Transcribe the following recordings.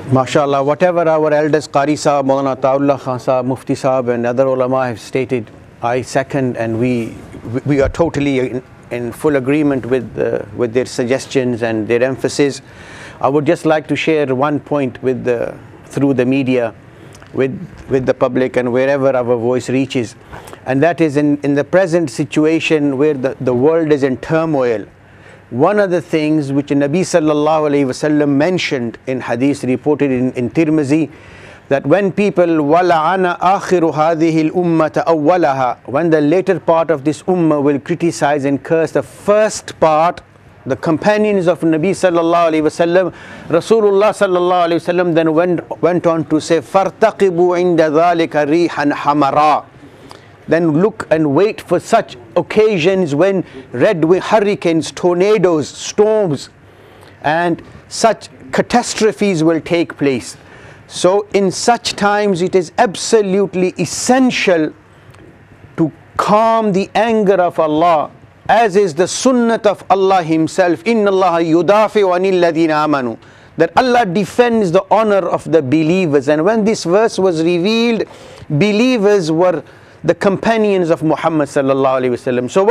MashaAllah, whatever our elders, Qari Sahab, Maulana Ta'ullah Khan Sahab, Mufti Sahab and other ulama have stated, I second, and we are totally in full agreement with their suggestions and their emphasis. I would just like to share one point through the media with the public and wherever our voice reaches, and that is in the present situation where the world is in turmoil. One of the things which Nabi sallallahu alayhi wasallam mentioned in hadith reported in Tirmizi, that when people وَلَعَنَ آخِرُ هَذِهِ الْأُمَّةَ أَوَّلَهَا, when the later part of this ummah will criticize and curse the first part, the companions of Nabi sallallahu alayhi wasallam, Rasulullah sallallahu alayhi wasallam then went on to say, فَارْتَقِبُوا عِنْدَ ذَلِكَ رِيحًا حَمَرًا. Then look and wait for such occasions when red hurricanes, tornadoes, storms and such catastrophes will take place. So in such times it is absolutely essential to calm the anger of Allah, as is the sunnat of Allah Himself. Inna Allah yudafi'u anil ladina amanu, that Allah defends the honor of the believers. And when this verse was revealed, believers were the companions of Muhammad sallallahu alaihi wasallam. So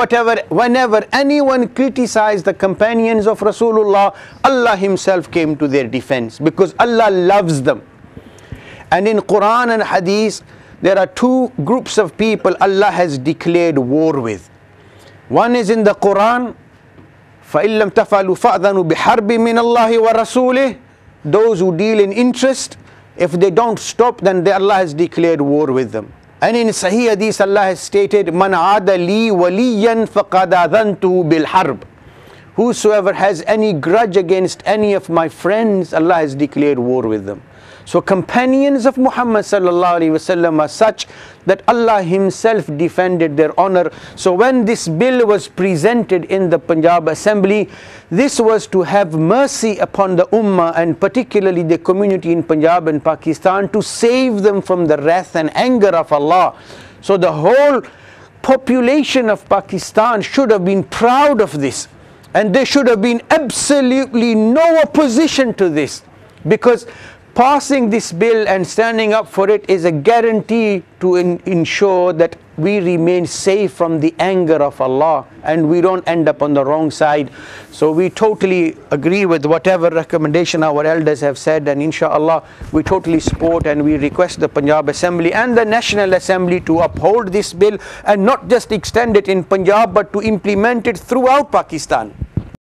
whenever anyone criticized the companions of Rasulullah, Allah Himself came to their defense, because Allah loves them. And in Quran and Hadith, there are two groups of people Allah has declared war with. One is in the Quran, فَإِن لَمْ تَفْعَلُوا فَأْذَنُوا بِحَرْبٍ مِّنَ اللَّهِ وَرَسُولِهِ. Those who deal in interest, if they don't stop, then Allah has declared war with them. And in Sahih Hadith, Allah has stated, مَنْ عَادَ لِي وَلِيًّا فَقَدْ أَذَنْتُهُ بِالْحَرْبِ. Whosoever has any grudge against any of my friends, Allah has declared war with them. So companions of Muhammad sallallahu alaihi wasallam are such that Allah Himself defended their honor. So when this bill was presented in the Punjab Assembly, this was to have mercy upon the ummah, and particularly the community in Punjab and Pakistan, to save them from the wrath and anger of Allah. So the whole population of Pakistan should have been proud of this, and there should have been absolutely no opposition to this, because passing this bill and standing up for it is a guarantee to ensure that we remain safe from the anger of Allah and we don't end up on the wrong side. So we totally agree with whatever recommendation our elders have said, and inshallah we totally support, and we request the Punjab Assembly and the National Assembly to uphold this bill and not just extend it in Punjab but to implement it throughout Pakistan.